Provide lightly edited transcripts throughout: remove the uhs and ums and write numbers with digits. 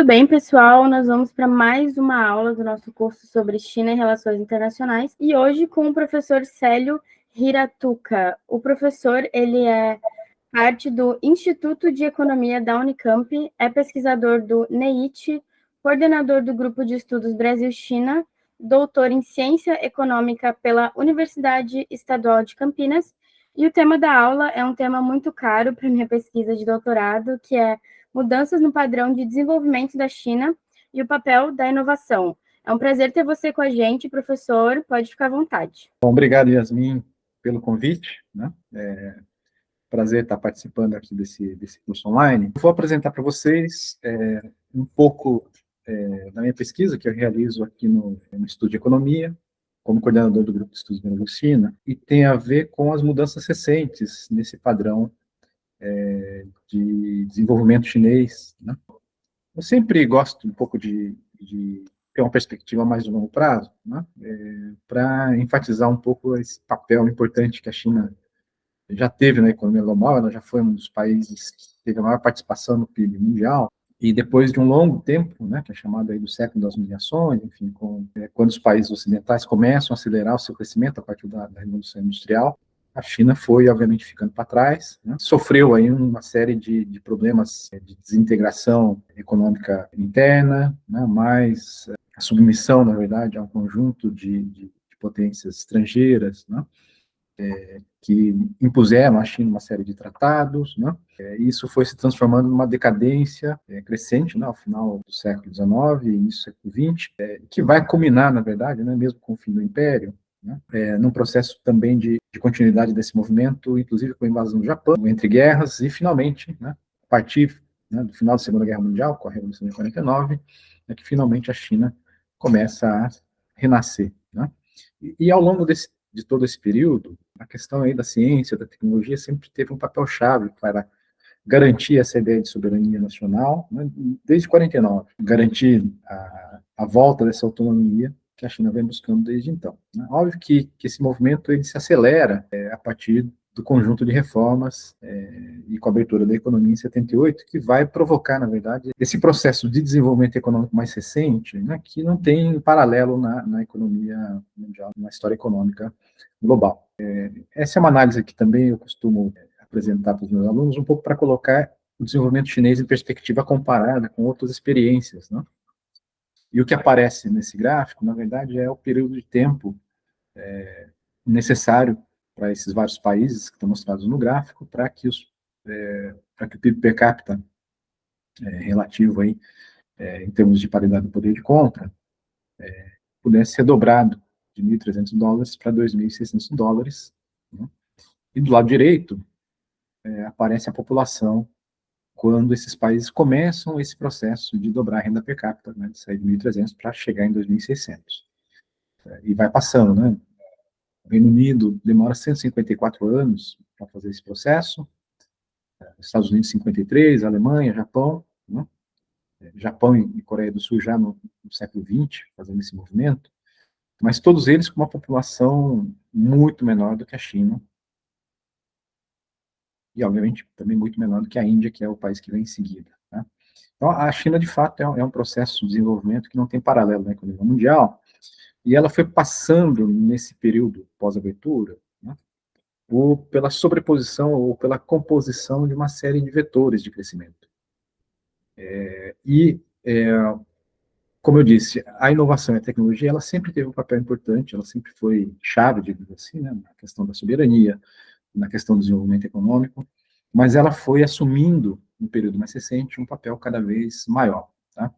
Tudo bem, pessoal? Nós vamos para mais uma aula do nosso curso sobre China e Relações Internacionais e hoje com o professor Célio Hiratuka. O professor, ele é parte do Instituto de Economia da Unicamp, é pesquisador do NEIT, coordenador do Grupo de Estudos Brasil-China, doutor em Ciência Econômica pela Universidade Estadual de Campinas, e o tema da aula é um tema muito caro para minha pesquisa de doutorado, que é mudanças no padrão de desenvolvimento da China e o papel da inovação. É um prazer ter você com a gente, professor, pode ficar à vontade. Bom, obrigado, Yasmin, pelo convite, né? Prazer estar participando aqui desse curso online. Eu vou apresentar para vocês um pouco da minha pesquisa que eu realizo aqui no Instituto de Economia, como coordenador do Grupo de Estudos Brasil-China, e tem a ver com as mudanças recentes nesse padrão de desenvolvimento chinês, né? Eu sempre gosto um pouco de ter uma perspectiva mais de longo prazo, né? Para enfatizar um pouco esse papel importante que a China já teve na economia global. Ela já foi um dos países que teve a maior participação no PIB mundial, e depois de um longo tempo, né, que é chamado aí do século das migrações, enfim, quando os países ocidentais começam a acelerar o seu crescimento a partir da Revolução Industrial, a China foi, obviamente, ficando para trás, né? Sofreu aí uma série de problemas de desintegração econômica interna, né? Mais a submissão, na verdade, a um conjunto de potências estrangeiras, né? Que impuseram à China uma série de tratados, né? Isso foi se transformando numa decadência crescente, né, ao final do século XIX e início do século XX, que vai culminar, na verdade, né, mesmo com o fim do Império, né, num processo também de continuidade desse movimento, inclusive com a invasão do Japão, entre guerras, e finalmente, né, a partir, né, do final da Segunda Guerra Mundial, com a Revolução de 49, é que finalmente a China começa a renascer, né? E ao longo de todo esse período, a questão aí da ciência, da tecnologia, sempre teve um papel-chave para garantir essa ideia de soberania nacional, né, desde 49, garantir a volta dessa autonomia que a China vem buscando desde então, né? Óbvio que esse movimento ele se acelera a partir do conjunto de reformas e com a abertura da economia em 78, que vai provocar, na verdade, esse processo de desenvolvimento econômico mais recente, né, que não tem paralelo na economia mundial, na história econômica global. Essa é uma análise que também eu costumo apresentar para os meus alunos, um pouco para colocar o desenvolvimento chinês em perspectiva comparada com outras experiências, né? E o que aparece nesse gráfico, na verdade, é o período de tempo necessário para esses vários países que estão mostrados no gráfico, para que o PIB per capita relativo aí, em termos de paridade do poder de compra, pudesse ser dobrado de $1.300 para $2.600, né? E do lado direito, aparece a população quando esses países começam esse processo de dobrar a renda per capita, né, de sair de 1.300 para chegar em 2.600. E vai passando, né? O Reino Unido demora 154 anos para fazer esse processo, Estados Unidos 53, Alemanha, Japão, né? Japão e Coreia do Sul já no século XX, fazendo esse movimento, mas todos eles com uma população muito menor do que a China, e obviamente também muito menor do que a Índia, que é o país que vem em seguida, né? Então, a China, de fato, é um processo de desenvolvimento que não tem paralelo na economia mundial, e ela foi passando, nesse período pós-abertura, né, pela sobreposição ou pela composição de uma série de vetores de crescimento. Como eu disse, a inovação e a tecnologia, ela sempre teve um papel importante, ela sempre foi chave, digamos assim, né, na questão da soberania, na questão do desenvolvimento econômico, mas ela foi assumindo, no período mais recente, um papel cada vez maior, tá?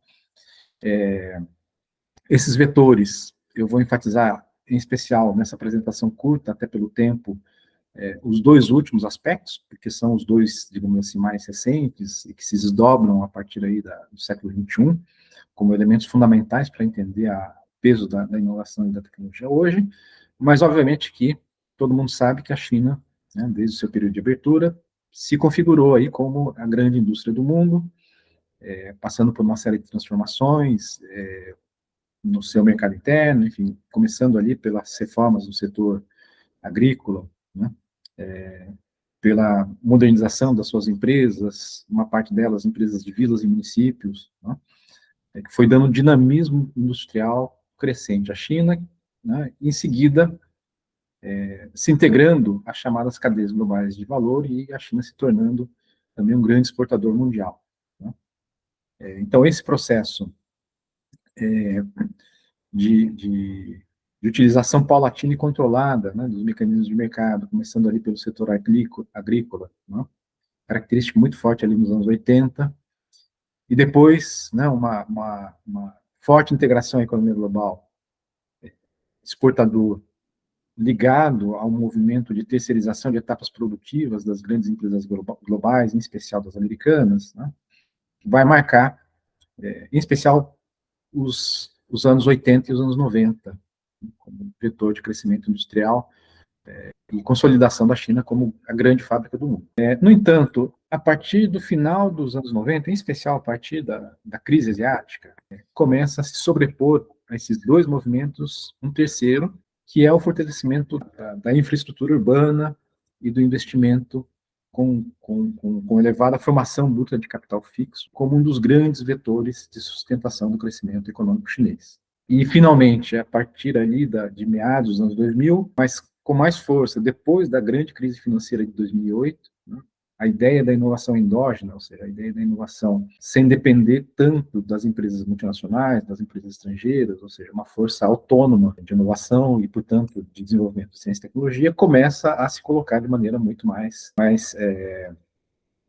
Esses vetores, eu vou enfatizar, em especial, nessa apresentação curta, até pelo tempo, os dois últimos aspectos, porque são os dois, digamos assim, mais recentes, e que se desdobram a partir aí do século XXI, como elementos fundamentais para entender o peso da inovação e da tecnologia hoje, mas, obviamente, que todo mundo sabe que a China, né, desde o seu período de abertura, se configurou aí como a grande indústria do mundo, passando por uma série de transformações no seu mercado interno, enfim, começando ali pelas reformas no setor agrícola, né, pela modernização das suas empresas, uma parte delas empresas de vilas e municípios, né, que foi dando dinamismo industrial crescente à China, né, em seguida se integrando às chamadas cadeias globais de valor e a China se tornando também um grande exportador mundial. Né? Então, esse processo de utilização paulatina e controlada, né, dos mecanismos de mercado, começando ali pelo setor agrícola, né, característica muito forte ali nos anos 80, e depois, né, uma forte integração à economia global, exportador, ligado ao movimento de terceirização de etapas produtivas das grandes empresas globais, em especial das americanas, né, vai marcar, em especial, os anos 80 e os anos 90, como vetor de crescimento industrial e consolidação da China como a grande fábrica do mundo. No entanto, a partir do final dos anos 90, em especial a partir da crise asiática, começa a se sobrepor a esses dois movimentos um terceiro, que é o fortalecimento da infraestrutura urbana e do investimento com elevada formação bruta de capital fixo, como um dos grandes vetores de sustentação do crescimento econômico chinês. E, finalmente, a partir ali de meados dos anos 2000, mas com mais força, depois da grande crise financeira de 2008, né, a ideia da inovação endógena, ou seja, a ideia da inovação sem depender tanto das empresas multinacionais, das empresas estrangeiras, ou seja, uma força autônoma de inovação e, portanto, de desenvolvimento de ciência e tecnologia, começa a se colocar de maneira muito mais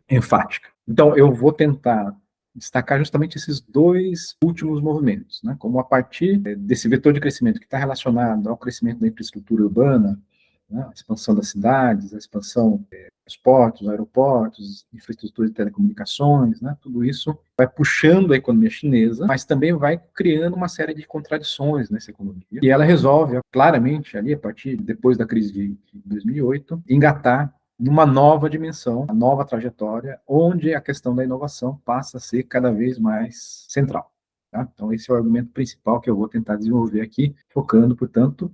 enfática. Então, eu vou tentar destacar justamente esses dois últimos movimentos, né, como a partir desse vetor de crescimento que está relacionado ao crescimento da infraestrutura urbana, né, a expansão das cidades, a expansão dos portos, aeroportos, infraestrutura de telecomunicações, né, tudo isso vai puxando a economia chinesa, mas também vai criando uma série de contradições nessa economia, e ela resolve claramente ali, a partir depois da crise de 2008, engatar numa nova dimensão, uma nova trajetória, onde a questão da inovação passa a ser cada vez mais central. Tá? Então, esse é o argumento principal que eu vou tentar desenvolver aqui, focando, portanto,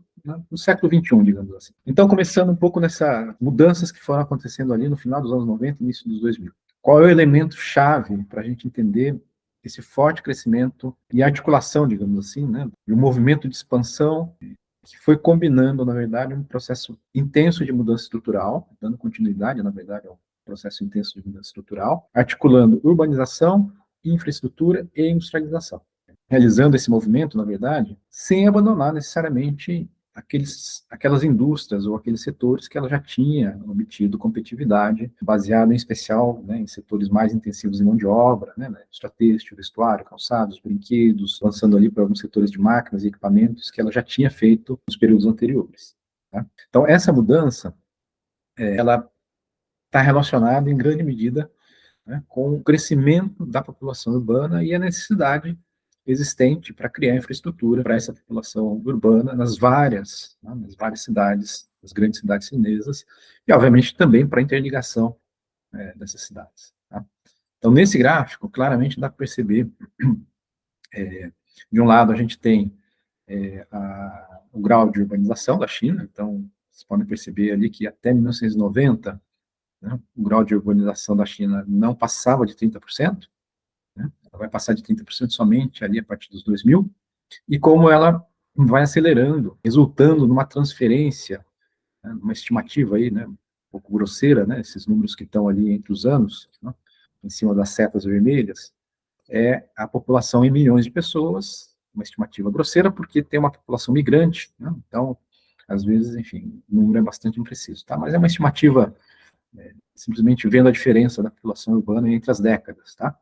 no século XXI, digamos assim. Então, começando um pouco nessas mudanças que foram acontecendo ali no final dos anos 90 e início dos 2000. Qual é o elemento chave para a gente entender esse forte crescimento e articulação, digamos assim, né, de um movimento de expansão que foi combinando, na verdade, um processo intenso de mudança estrutural, dando continuidade, na verdade, ao processo intenso de mudança estrutural, articulando urbanização, infraestrutura e industrialização. Realizando esse movimento, na verdade, sem abandonar necessariamente aquelas indústrias ou aqueles setores que ela já tinha obtido competitividade, baseado em especial, né, em setores mais intensivos em mão de obra, né, indústria têxtil, vestuário, calçados, brinquedos, avançando ali para alguns setores de máquinas e equipamentos que ela já tinha feito nos períodos anteriores. Tá? Então, essa mudança, ela está relacionada em grande medida, né, com o crescimento da população urbana e a necessidade existente para criar infraestrutura para essa população urbana nas várias cidades, nas grandes cidades chinesas, e, obviamente, também para a interligação dessas cidades. Tá? Então, nesse gráfico, claramente dá para perceber, de um lado, a gente tem o grau de urbanização da China, então, vocês podem perceber ali que até 1990, né, o grau de urbanização da China não passava de 30%, né, ela vai passar de 30% somente ali a partir dos 2000, e como ela vai acelerando, resultando numa transferência, né, uma estimativa aí, né, um pouco grosseira, né, esses números que estão ali entre os anos, né, em cima das setas vermelhas, é a população em milhões de pessoas, uma estimativa grosseira, porque tem uma população migrante, né, então, às vezes, enfim, o número é bastante impreciso, tá? Mas é uma estimativa simplesmente vendo a diferença da população urbana entre as décadas, tá?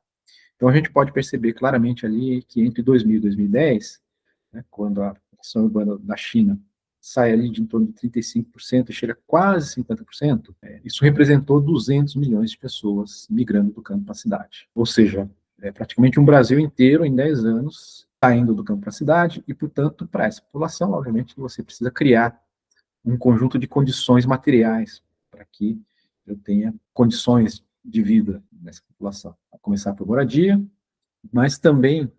Então, a gente pode perceber claramente ali que entre 2000 e 2010, né, quando a população urbana da China sai ali de em torno de 35% e chega a quase 50%, isso representou 200 milhões de pessoas migrando do campo para a cidade. Ou seja, praticamente um Brasil inteiro em 10 anos saindo do campo para a cidade e, portanto, para essa população, obviamente, você precisa criar um conjunto de condições materiais para que eu tenha condições de vida nessa população. A começar por moradia, mas também,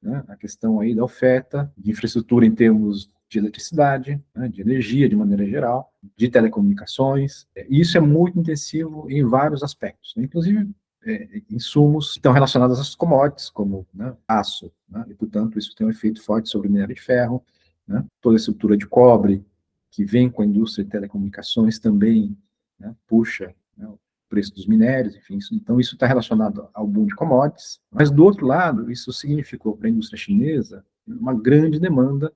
né, a questão aí da oferta de infraestrutura em termos de eletricidade, né, de energia de maneira geral, de telecomunicações. E isso é muito intensivo em vários aspectos, né? Inclusive insumos que estão relacionados às commodities, como, né, aço, né, e, portanto, isso tem um efeito forte sobre o minério de ferro, né, toda a estrutura de cobre, que vem com a indústria de telecomunicações, também, né, puxa, né, o preço dos minérios, enfim, então isso está relacionado ao boom de commodities, mas, do outro lado, isso significou para a indústria chinesa uma grande demanda,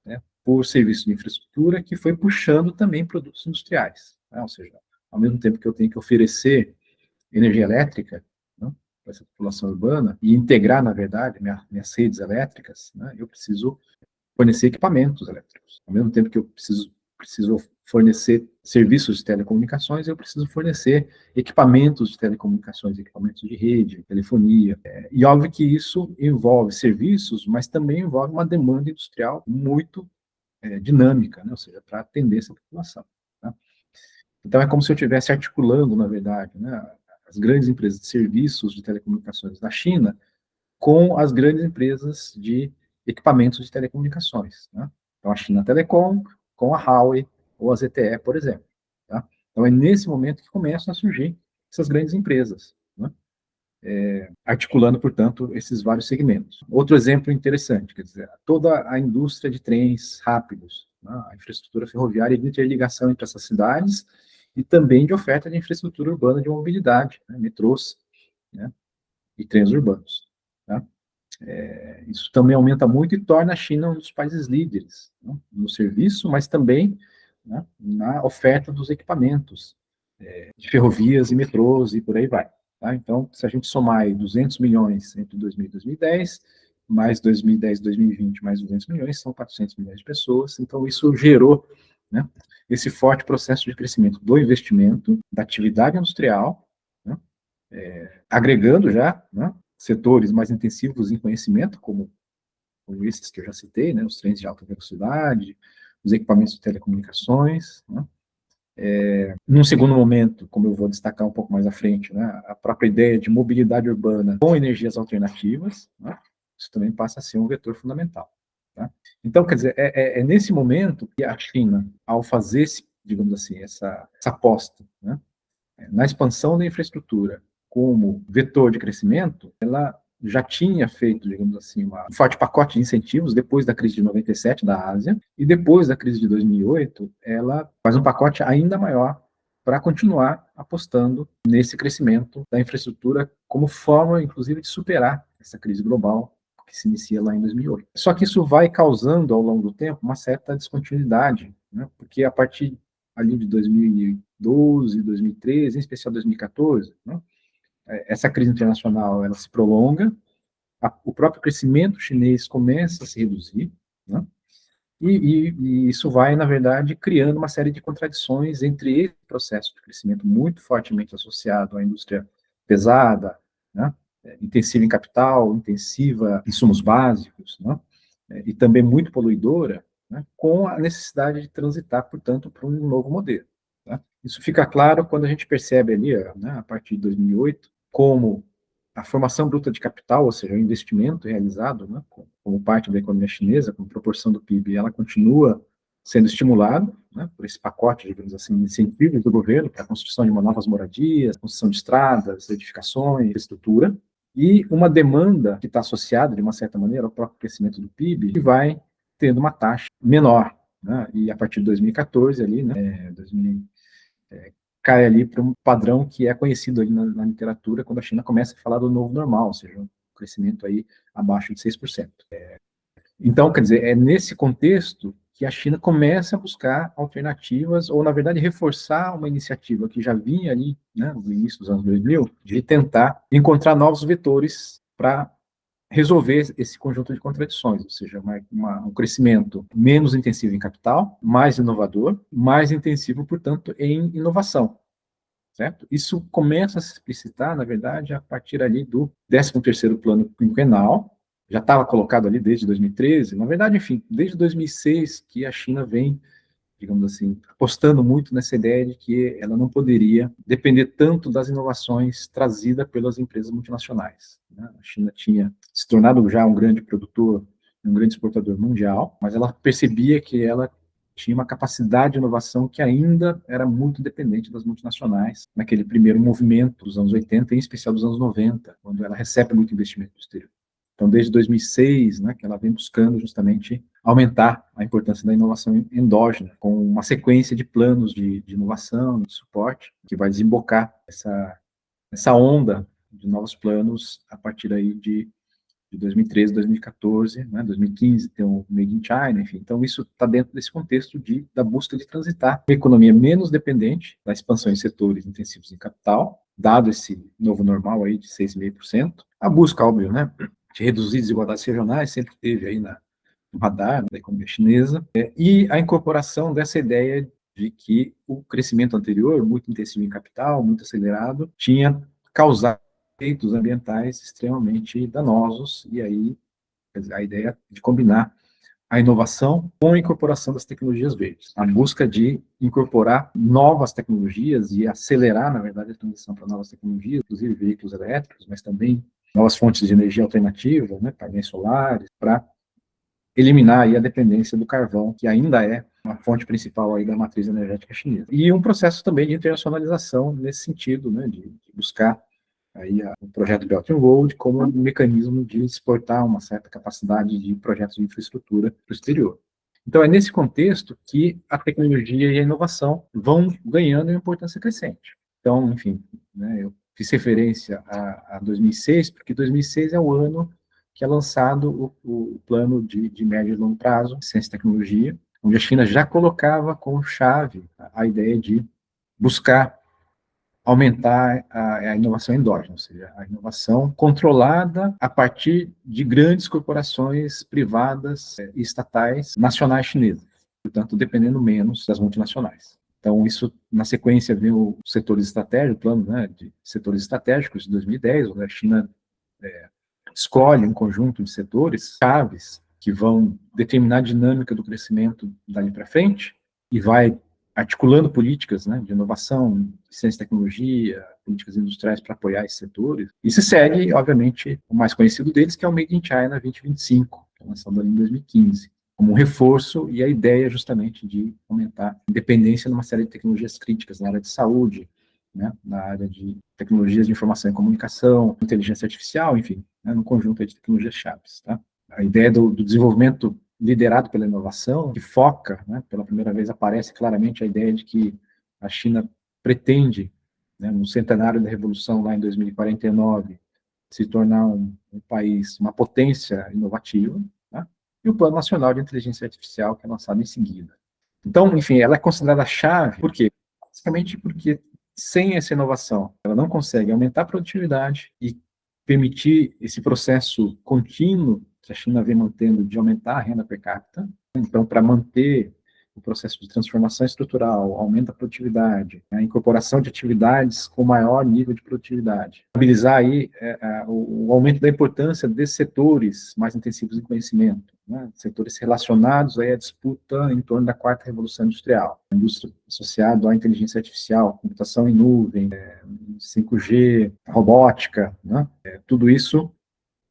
né, por serviços de infraestrutura, que foi puxando também produtos industriais, né, ou seja, ao mesmo tempo que eu tenho que oferecer energia elétrica, né, para essa população urbana, e integrar, na verdade, minhas redes elétricas, né, eu preciso fornecer equipamentos elétricos. Ao mesmo tempo que eu preciso fornecer serviços de telecomunicações, eu preciso fornecer equipamentos de telecomunicações, equipamentos de rede, telefonia. E óbvio que isso envolve serviços, mas também envolve uma demanda industrial muito dinâmica, né, ou seja, para atender essa população. Tá? Então, é como se eu estivesse articulando, na verdade, né, as grandes empresas de serviços de telecomunicações da China com as grandes empresas de equipamentos de telecomunicações. Né? Então, a China Telecom com a Huawei ou a ZTE, por exemplo. Tá? Então, é nesse momento que começam a surgir essas grandes empresas, né? Articulando, portanto, esses vários segmentos. Outro exemplo interessante, quer dizer, toda a indústria de trens rápidos, né? A infraestrutura ferroviária de interligação entre essas cidades e também de oferta de infraestrutura urbana de mobilidade, né? Metrôs, né? E trens urbanos. Tá? Isso também aumenta muito e torna a China um dos países líderes, né, no serviço, mas também, né, na oferta dos equipamentos de ferrovias e metrôs e por aí vai. Tá? Então, se a gente somar aí 200 milhões entre 2000 e 2010, mais 2010 e 2020, mais 200 milhões, são 400 milhões de pessoas. Então, isso gerou, né, esse forte processo de crescimento do investimento, da atividade industrial, né, agregando já, né, setores mais intensivos em conhecimento, como esses que eu já citei, né, os trens de alta velocidade, os equipamentos de telecomunicações, né. Num segundo momento, como eu vou destacar um pouco mais à frente, né, a própria ideia de mobilidade urbana com energias alternativas, né, isso também passa a ser um vetor fundamental. Tá? Então, quer dizer, é nesse momento que a China, ao fazer, digamos assim, essa aposta, né, na expansão da infraestrutura como vetor de crescimento, ela já tinha feito, digamos assim, um forte pacote de incentivos depois da crise de 97 da Ásia, e depois da crise de 2008, ela faz um pacote ainda maior para continuar apostando nesse crescimento da infraestrutura como forma, inclusive, de superar essa crise global que se inicia lá em 2008. Só que isso vai causando, ao longo do tempo, uma certa descontinuidade, né? Porque a partir ali de 2012, 2013, em especial 2014, né? Essa crise internacional ela se prolonga, o próprio crescimento chinês começa a se reduzir, né? E isso vai, na verdade, criando uma série de contradições entre esse processo de crescimento muito fortemente associado à indústria pesada, né? Intensiva em capital, intensiva em insumos básicos, né? E também muito poluidora, né? Com a necessidade de transitar, portanto, para um novo modelo. Tá? Isso fica claro quando a gente percebe ali, né, a partir de 2008, como a formação bruta de capital, ou seja, o investimento realizado, né, como parte da economia chinesa, como proporção do PIB, ela continua sendo estimulado, né, por esse pacote, digamos assim, de incentivos do governo para a construção de novas moradias, construção de estradas, edificações, infraestrutura, e uma demanda que está associada, de uma certa maneira, ao próprio crescimento do PIB, que vai tendo uma taxa menor, né, e a partir de 2014, ali, né, 2000, cai ali para um padrão que é conhecido ali na literatura quando a China começa a falar do novo normal, ou seja, um crescimento aí abaixo de 6%. Então, quer dizer, é nesse contexto que a China começa a buscar alternativas, ou, na verdade, reforçar uma iniciativa que já vinha ali, né, no início dos anos 2000, de tentar encontrar novos vetores para resolver esse conjunto de contradições, ou seja, um crescimento menos intensivo em capital, mais inovador, mais intensivo, portanto, em inovação. Certo? Isso começa a se explicitar, na verdade, a partir ali do 13º Plano Quinquenal, já estava colocado ali desde 2013, na verdade, enfim, desde 2006 que a China vem, digamos assim, apostando muito nessa ideia de que ela não poderia depender tanto das inovações trazidas pelas empresas multinacionais. Né? A China tinha se tornado já um grande produtor, um grande exportador mundial, mas ela percebia que ela tinha uma capacidade de inovação que ainda era muito dependente das multinacionais, naquele primeiro movimento dos anos 80, em especial dos anos 90, quando ela recebe muito investimento do exterior. Então, desde 2006, né, que ela vem buscando justamente aumentar a importância da inovação endógena, com uma sequência de planos de inovação, de suporte, que vai desembocar essa onda de novos planos a partir aí de 2013, 2014, né, 2015 tem o Made in China, enfim. Então, isso está dentro desse contexto da busca de transitar uma economia menos dependente da expansão em setores intensivos em capital, dado esse novo normal aí de 6,5%. A busca, óbvio, né, de reduzir desigualdades regionais sempre teve aí no radar da economia chinesa, e a incorporação dessa ideia de que o crescimento anterior, muito intensivo em capital, muito acelerado, tinha causado efeitos ambientais extremamente danosos, e aí a ideia de combinar a inovação com a incorporação das tecnologias verdes, a busca de incorporar novas tecnologias e acelerar, na verdade, a transição para novas tecnologias, inclusive veículos elétricos, mas também novas fontes de energia alternativa, né, painéis solares, para eliminar aí a dependência do carvão, que ainda é uma fonte principal aí da matriz energética chinesa. E um processo também de internacionalização nesse sentido, né, de buscar aí o projeto Belt and Road como um mecanismo de exportar uma certa capacidade de projetos de infraestrutura para o exterior. Então, é nesse contexto que a tecnologia e a inovação vão ganhando uma importância crescente. Então, enfim, né, eu fiz referência a 2006, porque 2006 é o ano que é lançado o plano de médio e longo prazo de ciência e tecnologia, onde a China já colocava como chave a ideia de buscar aumentar a inovação endógena, ou seja, a inovação controlada a partir de grandes corporações privadas e estatais nacionais chinesas, portanto, dependendo menos das multinacionais. Então, isso, na sequência, vem o setores estratégicos, o plano, né, de setores estratégicos de 2010, onde a China escolhe um conjunto de setores chaves que vão determinar a dinâmica do crescimento dali para frente e vai articulando políticas, né, de inovação, de ciência e tecnologia, políticas industriais para apoiar esses setores. E se segue, obviamente, o mais conhecido deles, que é o Made in China 2025, que é lançado ali em 2015, como um reforço e a ideia justamente de aumentar a independência numa série de tecnologias críticas na área de saúde, né, na área de tecnologias de informação e comunicação, inteligência artificial, enfim, né, no conjunto de tecnologias chaves. Tá? A ideia do desenvolvimento liderado pela inovação, que foca, né, pela primeira vez aparece claramente a ideia de que a China pretende, né, no centenário da Revolução, lá em 2049, se tornar um país, uma potência inovativa, tá? E o Plano Nacional de Inteligência Artificial, que é lançado em seguida. Então, enfim, ela é considerada chave, por quê? Basicamente porque sem essa inovação, ela não consegue aumentar a produtividade e permitir esse processo contínuo que a China vem mantendo de aumentar a renda per capita. Então, para manter o processo de transformação estrutural, aumento da produtividade, a incorporação de atividades com maior nível de produtividade, estabilizar aí o aumento da importância desses setores mais intensivos em conhecimento, né, setores relacionados aí à disputa em torno da quarta revolução industrial, a indústria associada à inteligência artificial, computação em nuvem, 5G, robótica, né, tudo isso.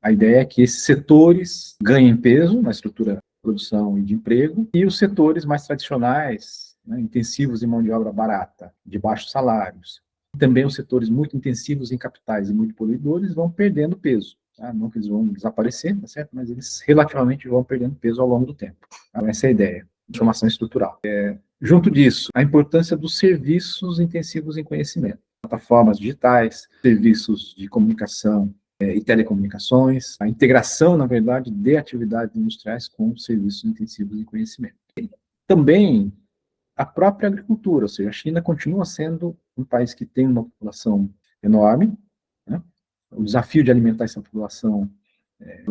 A ideia é que esses setores ganhem peso na estrutura de produção e de emprego, e os setores mais tradicionais, né, intensivos em mão de obra barata, de baixos salários, e também os setores muito intensivos em capitais e muito poluidores vão perdendo peso. Tá? Não que eles vão desaparecer, tá certo? Mas eles relativamente vão perdendo peso ao longo do tempo. Então, essa é a ideia, transformação estrutural. Junto disso, a importância dos serviços intensivos em conhecimento, plataformas digitais, serviços de comunicação, e telecomunicações, a integração, na verdade, de atividades industriais com serviços intensivos em conhecimento. E também a própria agricultura, ou seja, a China continua sendo um país que tem uma população enorme, né? O desafio de alimentar essa população né,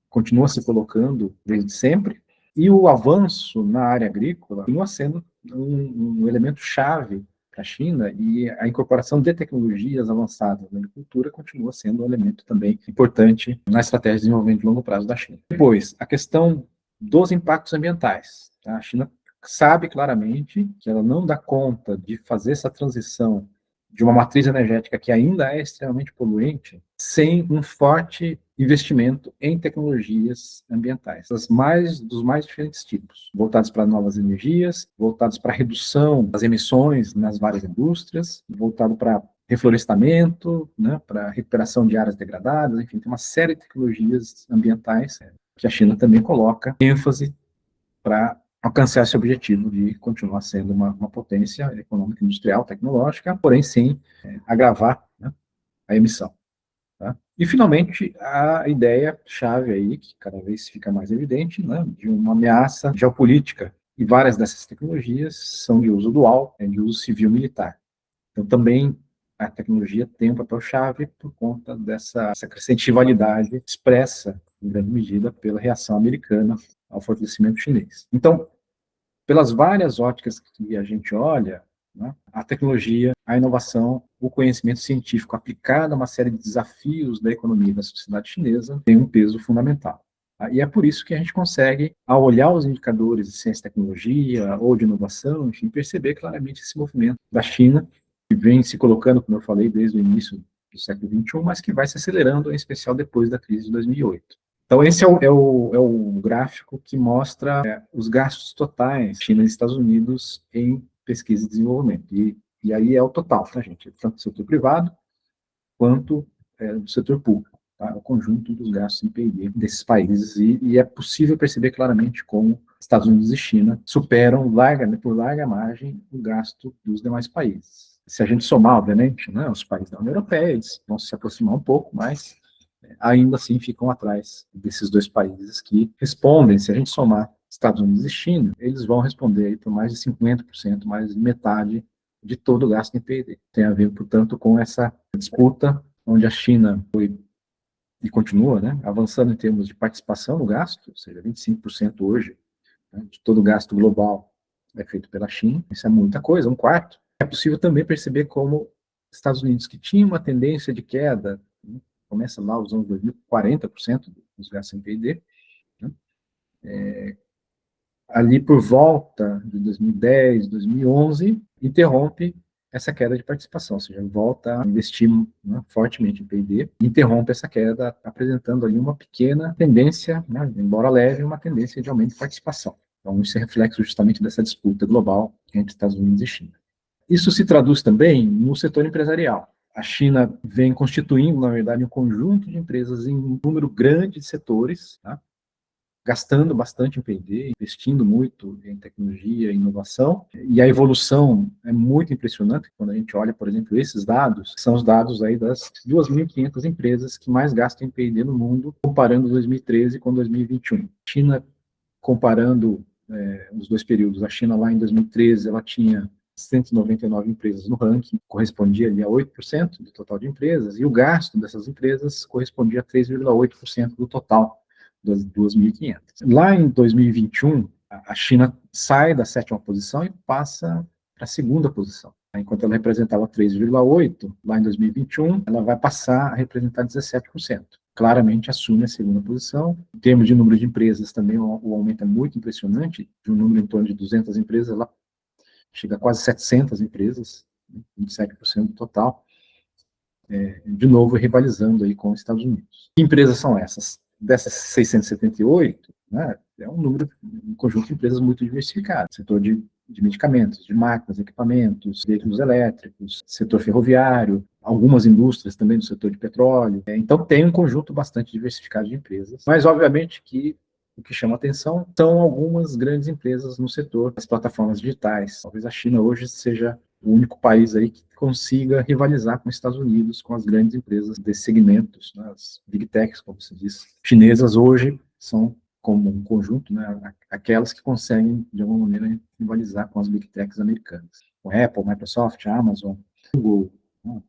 continua se colocando desde sempre, e o avanço na área agrícola continua sendo um elemento chave para a China, e a incorporação de tecnologias avançadas na agricultura continua sendo um elemento também importante na estratégia de desenvolvimento de longo prazo da China. Depois, a questão dos impactos ambientais. Tá? A China sabe claramente que ela não dá conta de fazer essa transição de uma matriz energética que ainda é extremamente poluente, sem um forte investimento em tecnologias ambientais, dos mais diferentes tipos, voltados para novas energias, voltados para a redução das emissões nas várias indústrias, voltado para reflorestamento, né, para recuperação de áreas degradadas, enfim, tem uma série de tecnologias ambientais que a China também coloca ênfase para alcançar esse objetivo de continuar sendo uma potência econômica, industrial, tecnológica, porém sem agravar, né, a emissão. Tá? E, finalmente, a ideia-chave aí, que cada vez fica mais evidente, né, de uma ameaça geopolítica. E várias dessas tecnologias são de uso dual, de uso civil-militar. Então, também a tecnologia tem um papel-chave por conta dessa crescente rivalidade expressa, em grande medida, pela reação americana ao fortalecimento chinês. Então, pelas várias óticas que a gente olha, né, a tecnologia, a inovação, o conhecimento científico aplicado a uma série de desafios da economia e da sociedade chinesa tem um peso fundamental. E é por isso que a gente consegue, ao olhar os indicadores de ciência e tecnologia ou de inovação, enfim, perceber claramente esse movimento da China, que vem se colocando, como eu falei, desde o início do século XXI, mas que vai se acelerando, em especial depois da crise de 2008. Então, esse é o gráfico que mostra os gastos totais China e Estados Unidos em pesquisa e desenvolvimento. E aí é o total, tá, gente? Tanto do setor privado quanto do setor público. Tá? O conjunto dos gastos em P&D desses países. E é possível perceber claramente como Estados Unidos e China superam por larga margem o gasto dos demais países. Se a gente somar, obviamente, né, os países da União Europeia, eles vão se aproximar um pouco, mas ainda assim ficam atrás desses dois países que respondem, se a gente somar Estados Unidos e China, eles vão responder aí por mais de 50%, mais de metade de todo o gasto em P&D. Tem a ver, portanto, com essa disputa onde a China foi e continua, né, avançando em termos de participação no gasto, ou seja, 25% hoje, né, de todo o gasto global é feito pela China. Isso é muita coisa, um quarto. É possível também perceber como Estados Unidos, que tinha uma tendência de queda, né, começa lá os anos 2000, 40% dos gastos em P&D, né, ali por volta de 2010, 2011, interrompe essa queda de participação, ou seja, volta a investir, né, fortemente em P&D, interrompe essa queda, apresentando ali uma pequena tendência, né, embora leve, uma tendência de aumento de participação. Então, isso é reflexo justamente dessa disputa global entre Estados Unidos e China. Isso se traduz também no setor empresarial. A China vem constituindo, na verdade, um conjunto de empresas em um número grande de setores, tá? Gastando bastante em P&D, investindo muito em tecnologia e inovação, e a evolução é muito impressionante quando a gente olha, por exemplo, esses dados, que são os dados aí das 2.500 empresas que mais gastam em P&D no mundo, comparando 2013 com 2021. China, comparando os dois períodos, a China lá em 2013, ela tinha 199 empresas no ranking, correspondia ali a 8% do total de empresas, e o gasto dessas empresas correspondia a 3,8% do total das 2.500. Lá em 2021, a China sai da 7ª posição e passa para a 2ª posição. Enquanto ela representava 3,8%, lá em 2021, ela vai passar a representar 17%. Claramente assume a 2ª posição. Em termos de número de empresas, também o aumento é muito impressionante, de um número em torno de 200 empresas, ela chega a quase 700 empresas, 27% do total, de novo rivalizando aí com os Estados Unidos. Que empresas são essas? Dessas 678, né, é um conjunto de empresas muito diversificado. Setor de medicamentos, de máquinas, equipamentos, veículos elétricos, setor ferroviário, algumas indústrias também do setor de petróleo. Então, tem um conjunto bastante diversificado de empresas. Mas, obviamente, que o que chama atenção são algumas grandes empresas no setor das plataformas digitais. Talvez a China hoje seja o único país aí que consiga rivalizar com os Estados Unidos, com as grandes empresas desses segmentos, né, as big techs, como se diz, chinesas hoje são como um conjunto, né, aquelas que conseguem, de alguma maneira, rivalizar com as big techs americanas. O Apple, Microsoft, Amazon, Google, né,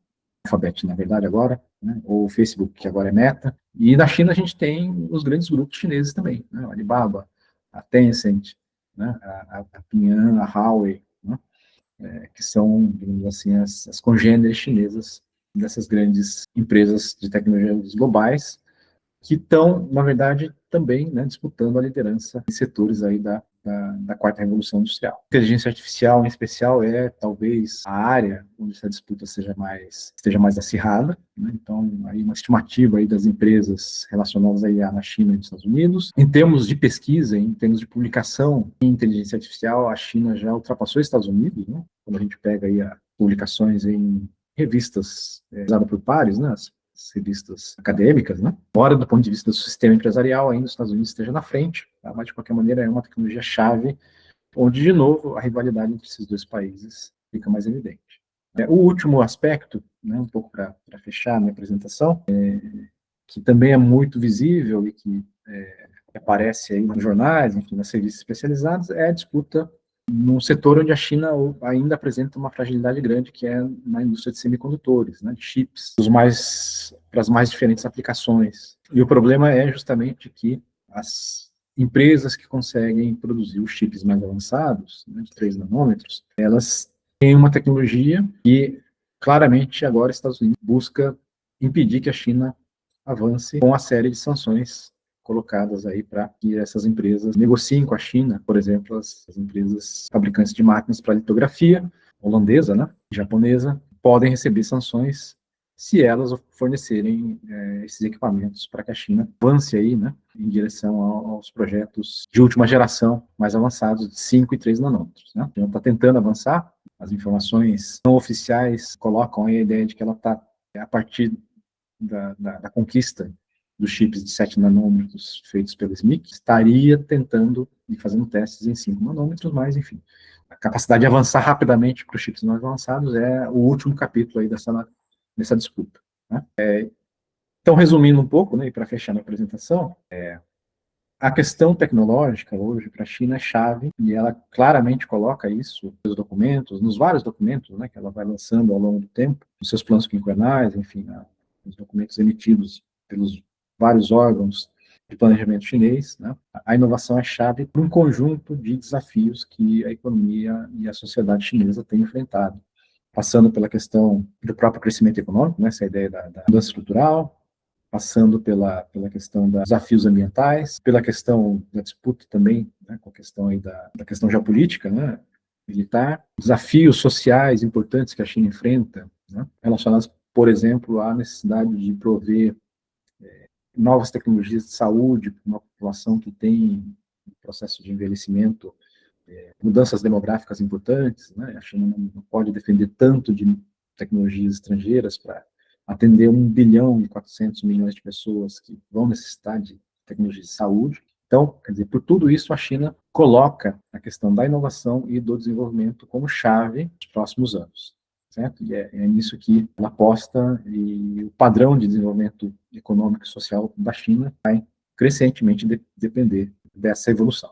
Alphabet, na verdade, agora, né, ou o Facebook, que agora é Meta. E na China a gente tem os grandes grupos chineses também, né, o Alibaba, a Tencent, né, a Ping An, a Huawei, né, que são, digamos assim, as congêneres chinesas dessas grandes empresas de tecnologias globais, que estão, na verdade, também, né, disputando a liderança em setores aí da da quarta revolução industrial. Inteligência artificial, em especial, é talvez a área onde essa disputa esteja mais acirrada, né? Então, aí uma estimativa aí das empresas relacionadas à IA na China e nos Estados Unidos. Em termos de pesquisa, em termos de publicação em inteligência artificial, a China já ultrapassou os Estados Unidos, né? Quando a gente pega aí as publicações em revistas usadas por pares, né? As revistas acadêmicas, né? Embora do ponto de vista do sistema empresarial, ainda os Estados Unidos esteja na frente, tá? Mas de qualquer maneira é uma tecnologia-chave, onde, de novo, a rivalidade entre esses dois países fica mais evidente. O último aspecto, né, um pouco para fechar a minha apresentação, que também é muito visível e que aparece aí nos jornais, enfim, nas revistas especializadas, é a disputa num setor onde a China ainda apresenta uma fragilidade grande, que é na indústria de semicondutores, né, de chips, para as mais diferentes aplicações. E o problema é justamente que as empresas que conseguem produzir os chips mais avançados, né, de 3 nanômetros, elas têm uma tecnologia que, claramente, agora os Estados Unidos busca impedir que a China avance com a série de sanções colocadas aí para que essas empresas negociem com a China, por exemplo, as empresas fabricantes de máquinas para litografia, holandesa, né, japonesa, podem receber sanções se elas fornecerem esses equipamentos para que a China avance aí, né, em direção aos projetos de última geração mais avançados de 5 e 3 nanômetros. Né. A China está tentando avançar, as informações não oficiais colocam aí a ideia de que ela está, a partir da conquista dos chips de 7 nanômetros feitos pela SMIC, estaria tentando e fazendo testes em 5 nanômetros, mas, enfim, a capacidade de avançar rapidamente para os chips mais avançados é o último capítulo aí dessa disputa. Né? Então, resumindo um pouco, né, e para fechar minha apresentação, a questão tecnológica hoje para a China é chave, e ela claramente coloca isso nos documentos, nos vários documentos, né, que ela vai lançando ao longo do tempo, nos seus planos quinquenais, enfim, os documentos emitidos pelos vários órgãos de planejamento chinês, né? A inovação é chave para um conjunto de desafios que a economia e a sociedade chinesa têm enfrentado, passando pela questão do próprio crescimento econômico, né? Essa ideia da mudança estrutural, passando pela questão dos desafios ambientais, pela questão da disputa também, né, com a questão aí da questão geopolítica, né, militar, desafios sociais importantes que a China enfrenta, né, relacionados, por exemplo, à necessidade de prover novas tecnologias de saúde para uma população que tem um processo de envelhecimento, mudanças demográficas importantes, né? A China não pode depender tanto de tecnologias estrangeiras para atender 1 bilhão e 400 milhões de pessoas que vão necessitar de tecnologia de saúde. Então, quer dizer, por tudo isso, a China coloca a questão da inovação e do desenvolvimento como chave nos próximos anos. Certo? E é nisso que ela aposta, e o padrão de desenvolvimento econômico e social da China vai crescentemente depender dessa evolução.